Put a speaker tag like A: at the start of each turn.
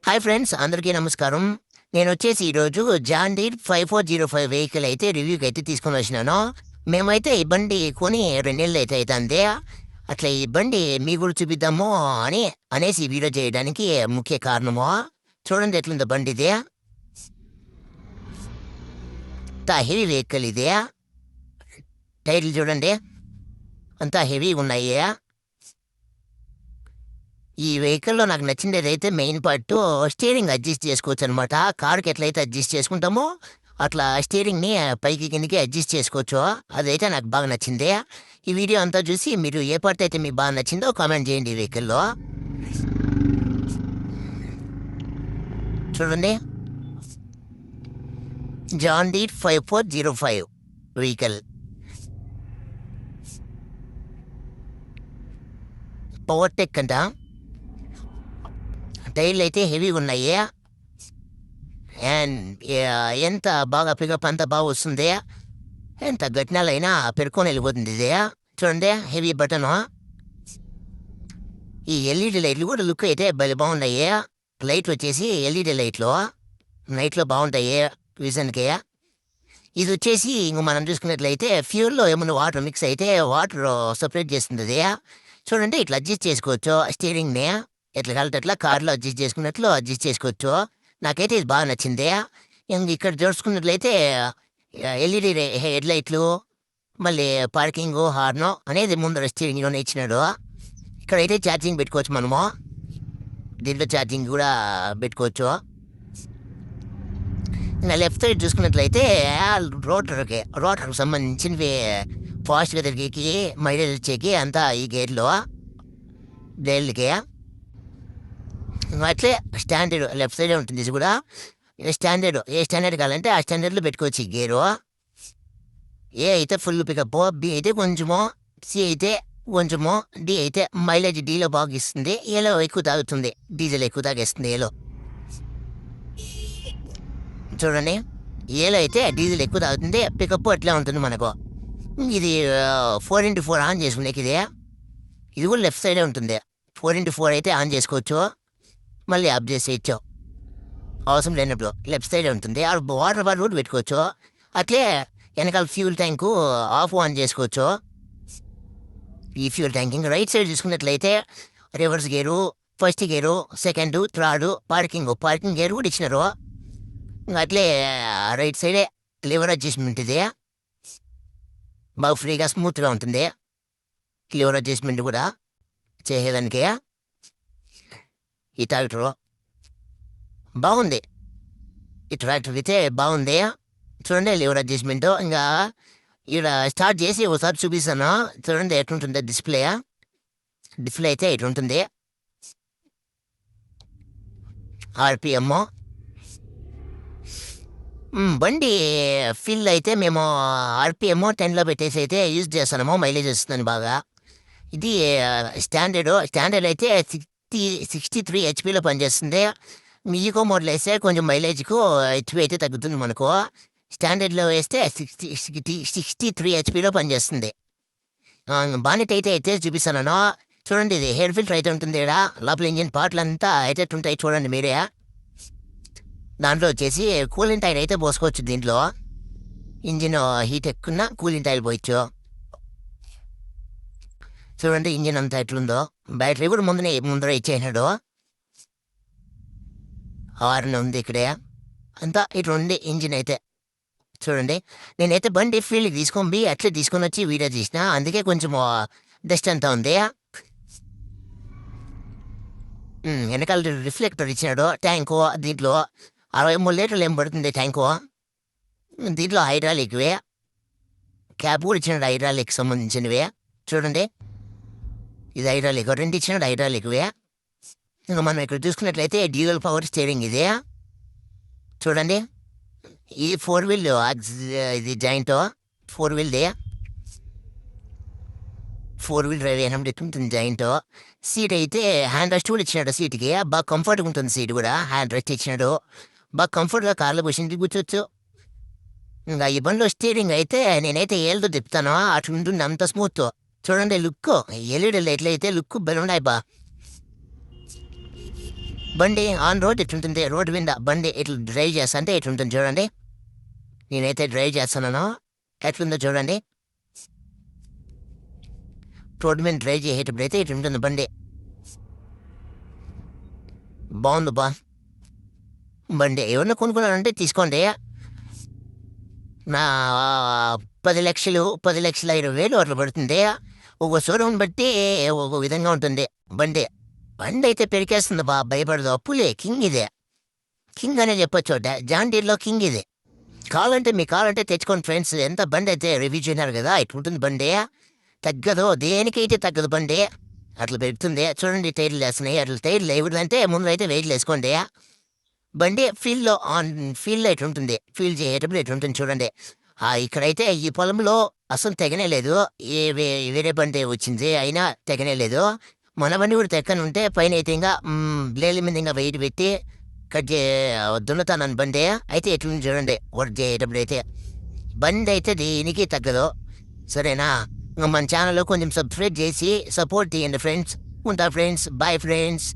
A: Hi friends, అందరికీ నమస్కారం. నేనొచ్చేసి ఈరోజు జాన్ డీర్ 5405 వెహికల్ అయితే రివ్యూకి అయితే తీసుకొని వచ్చినాను. మేమైతే ఈ బండి కొని 2 నెలలు అయితే అయితంది. అట్లా ఈ బండి మీ కూడా చూపిద్దాము అనేసి ఈ వీడియో చేయడానికి ముఖ్య కారణము. చూడండి ఎట్లుందో బండి ఇది. అంతా హెవీ వెహికల్ ఇది. టైర్లు చూడండి అంతా హెవీ ఉన్నాయి. ఈ వెహికల్‌లో నాకు నచ్చిందేదైతే మెయిన్ పార్టు స్టీరింగ్ అడ్జస్ట్ చేసుకోవచ్చు అనమాట. కార్‌కి ఎట్లయితే అడ్జస్ట్ చేసుకుంటామో అట్లా స్టీరింగ్‌ని పైకి కిందకి అడ్జస్ట్ చేసుకోవచ్చు. అదైతే నాకు బాగా నచ్చింది. ఈ వీడియో అంతా చూసి మీరు ఏ పార్ట్ అయితే మీకు బాగా నచ్చిందో కామెంట్ చేయండి ఈ వెహికల్‌లో. చూడండి, జాన్ డీర్ 5405 వెహికల్. పవర్‌టెక్ అంట. టైర్లు అయితే హెవీగా ఉన్నాయి. అండ్ ఎంత బాగా పికప్ అంతా బాగా వస్తుంది. ఎంత గట్టినాలైనా పెరుకొని వెళ్ళిపోతుంది ఇది. చూడండి హెవీ బటను. ఈ ఎల్ఈడి లైట్లు కూడా లుక్ అయితే భలే బాగున్నాయి. లైట్లు వచ్చేసి ఎల్ఈడి లైట్లు నైట్లో బాగుంటాయి విజన్కి. ఇది వచ్చేసి ఇంక మనం చూసుకున్నట్లయితే ఫ్యూల్లో ఏమైనా వాటర్ మిక్స్ అయితే వాటర్ సపరేట్ చేస్తుంది అది. చూడండి ఇట్లా అడ్జస్ట్ చేసుకోవచ్చు స్టీరింగ్ని. ఎట్లా కాలితే అట్లా కార్లో అడ్జస్ట్ చేసుకున్నట్లు అడ్జస్ట్ చేసుకోవచ్చు. నాకైతే ఇది బాగా నచ్చింది. ఇంక ఇక్కడ చూసుకున్నట్లయితే ఎల్ఈడి హెడ్ లైట్లు, మళ్ళీ పార్కింగు, హార్ను అనేది ముందర స్టీరింగ్లోనే ఇచ్చినాడు. ఇక్కడైతే ఛార్జింగ్ పెట్టుకోవచ్చు మనము. దీంట్లో ఛార్జింగ్ కూడా పెట్టుకోవచ్చు. ఇంకా లెఫ్ట్ సైడ్ చూసుకున్నట్లయితే రోటర్కి సంబంధించినవి ఫాస్ట్గా తిరిగేకి మైలేజ్ వచ్చేకి అంతా ఈ గేర్లో డైల్కి. అట్లే స్టాండర్డ్ లెఫ్ట్ సైడే ఉంటుంది. ఇది కూడా స్టాండర్డ్. ఏ స్టాండర్డ్ కావాలంటే ఆ స్టాండర్డ్లో పెట్టుకోవచ్చు ఈ గేరు. ఏ అయితే ఫుల్ పికప్, బి అయితే కొంచెము, సి అయితే కొంచెము, డి అయితే మైలేజ్ డీలో బాగా ఇస్తుంది. ఏలో ఎక్కువ తాగుతుంది, డీజిల్ ఎక్కువ తాగేస్తుంది ఏలో. చూడండి, ఏలో అయితే డీజిల్ ఎక్కువ తాగుతుంది, పికప్ అట్లా ఉంటుంది మనకు. ఇది 4x4 ఆన్ చేసుకునేకి ఇది కూడా లెఫ్ట్ సైడే ఉంటుంది. 4x4 అయితే ఆన్ చేసుకోవచ్చు, మళ్ళీ ఆఫ్ చేసేయచ్చు అవసరం లేనప్పుడు. లెఫ్ట్ సైడే ఉంటుంది. వాటర్ బాటిల్ కూడా పెట్టుకోవచ్చు. అట్లే వెనకాల ఫ్యూల్ ట్యాంకు ఆన్ చేసుకోవచ్చు. ఈ ఫ్యూల్ ట్యాంకింగ్ రైట్ సైడ్ చూసుకున్నట్లయితే reverse gear, first gear, second, third, parking gear కూడా ఇచ్చినారు. అట్లే రైట్ సైడే లివర్ అడ్జస్ట్మెంట్ ఇది. బాగా ఫ్రీగా స్మూత్గా ఉంటుంది లివర్ అడ్జస్ట్మెంట్ కూడా చేసేదానికి. ఈ ట్రాక్టర్ బాగుంది. ఈ ట్రాక్టర్ అయితే బాగుంది. చూడండి లివర్ అడ్జస్ట్మెంట్. ఇంకా ఇక్కడ స్టార్ట్ చేసి ఒకసారి చూపిస్తాను. చూడండి ఎట్లుంటుంది డిస్ప్లే అయితే ఇట్లుంటుంది. ఆర్పిఎమ్ బండి ఫిల్ అయితే మేము ఆర్పిఎమ్ 10లో పెట్టేసి అయితే యూజ్ చేస్తున్నాము. మైలేజ్ వస్తుందని బాగా. ఇది స్టాండర్డ్ అయితే 63 హెచ్పిలో పనిచేస్తుంది. ఈకో మోడల్ వేస్తే కొంచెం మైలేజ్కు హెచ్పి అయితే తగ్గుతుంది మనకు. స్టాండర్డ్లో వేస్తే 63 హెచ్పిలో పనిచేస్తుంది. బానెట్ అయితే చూపిస్తాను. చూడండి, ఇది హెయిర్ ఫిల్టర్ అయితే ఉంటుంది. ఇక్కడ లోపల ఇంజిన్ పార్ట్లు అంతా అయితే ఉంటాయి చూడండి మీరే. దాంట్లో వచ్చేసి కూలింగ్ టైర్ అయితే పోసుకోవచ్చు. దీంట్లో ఇంజిన్ హీట్ ఎక్కువ కూలింగ్ టైర్ పోయచ్చు. చూడండి ఇంజిన్ అంతా ఎట్లుందో. బ్యాటరీ కూడా ముందర ఇచ్చేసినాడు. హార్న్ ఉంది ఇక్కడే. అంతా ఇట్లా ఉంది ఇంజిన్ అయితే. చూడండి, నేనైతే బండి ఫీల్డ్కి తీసుకొని అట్లే తీసుకొని వచ్చి వీడియో తీసిన, అందుకే కొంచెం డస్ట్ అంతా ఉంది. వెనకాల రిఫ్లెక్టర్ ఇచ్చినాడు. ట్యాంకు దీంట్లో 63 లీటర్లు ఏం పడుతుంది ట్యాంకు. దీంట్లో హైడ్రాలిక్వే. క్యాప్ కూడా ఇచ్చినాడు హైడ్రాలిక్ సంబంధించినవే. చూడండి, ఇది హైడ్రాలిక్ 2 ఇచ్చినాడు హైడ్రాలిక్వే. ఇంకా మనం ఇక్కడ చూసుకున్నట్లయితే డ్యూయల్ పవర్ స్టీరింగ్ ఇది. చూడండి, ఇది 4 వీల్. ఇది జాయింట్ 4 వీల్ది. 4 వీల్ డ్రైవ్ అయినప్పుడు ఉంటుంది జాయింట్. సీట్ అయితే హ్యాండ్ రెస్ట్ కూడా ఇచ్చినాడు. సీట్కి బాగా కంఫర్ట్గా ఉంటుంది. సీట్ కూడా హ్యాండ్ రెస్ట్ ఇచ్చినాడు. బాగా కంఫర్ట్గా కార్లో కూర్చుని కూర్చోవచ్చు. ఇంకా ఈ బండిలో స్టీరింగ్ అయితే నేనైతే ఏళ్ళతో తిప్పుతాను, అట్లా ఉంటుంది అంత స్మూత్. చూడండి లుక్, ఎల్ఈడి లైట్లు అయితే లుక్ బెలున్నాయి బా. బండి ఆన్ రోడ్ ఇట్లుంటుంది, రోడ్డు మీద బండి ఇట్లా డ్రైవ్ చేస్తా అంటే ఇట్లుంటుంది చూడండి. నేనైతే డ్రైవ్ చేస్తున్నాను, ఎట్లుందో చూడండి. రోడ్డు మీద డ్రైవ్ చేసేటప్పుడు అయితే ఇట్లుంటుంది బండి. బాగుంది బా బండి. ఎవరన్నా కొనుక్కున్నారంటే తీసుకోండి. నా 10 లక్షలు 10,20,000 అట్లా పడుతుంది. ఒక షోరూమ్ బట్టి ఒక విధంగా ఉంటుంది బండి. బండి అయితే పెరికేస్తుంది బా, భయపడదు. అప్పులే కింగ్ ఇదే, కింగ్ అనే చెప్పొచ్చు. జాండీర్లో కింగ్ ఇది. కావాలంటే తెచ్చుకోండి ఫ్రెండ్స్. ఎంత బండి అయితే రివ్యూ చేయన్నారు కదా, ఇట్లుంటుంది బండి. తగ్గదు, దేనికైతే తగ్గదు బండి. అట్లా పెడుతుంది చూడండి. టైర్లు వేస్తున్నాయి, అట్లా టైర్లు వేయకూడదంటే ముందు అయితే వెయిట్లు వేసుకోండి. బండి ఫీల్డ్లో ఎట్లుంటుంది, ఫీల్ చేసేటప్పుడు ఎట్లుంటుంది చూడండి. ఇక్కడైతే ఈ పొలంలో అసలు తెగనే లేదు. వేరే బండి వచ్చింది అయినా తెగనే లేదు. మన బండి కూడా తెక్కనుంటే పైన అయితే ఇంకా బ్లేడ్ల మీద ఇంకా వెయిట్ పెట్టి కట్ దున్నుతాను బండి. అయితే ఎట్లుంది చూడండి వర్క్ చేసేటప్పుడు అయితే. బండి అయితే దేనికి తగ్గదు. సరేనా? ఇంకా మన ఛానల్లో కొంచెం సబ్స్క్రైబ్ చేసి సపోర్ట్ చేయండి ఫ్రెండ్స్. ఉంటా ఫ్రెండ్స్, బాయ్ ఫ్రెండ్స్.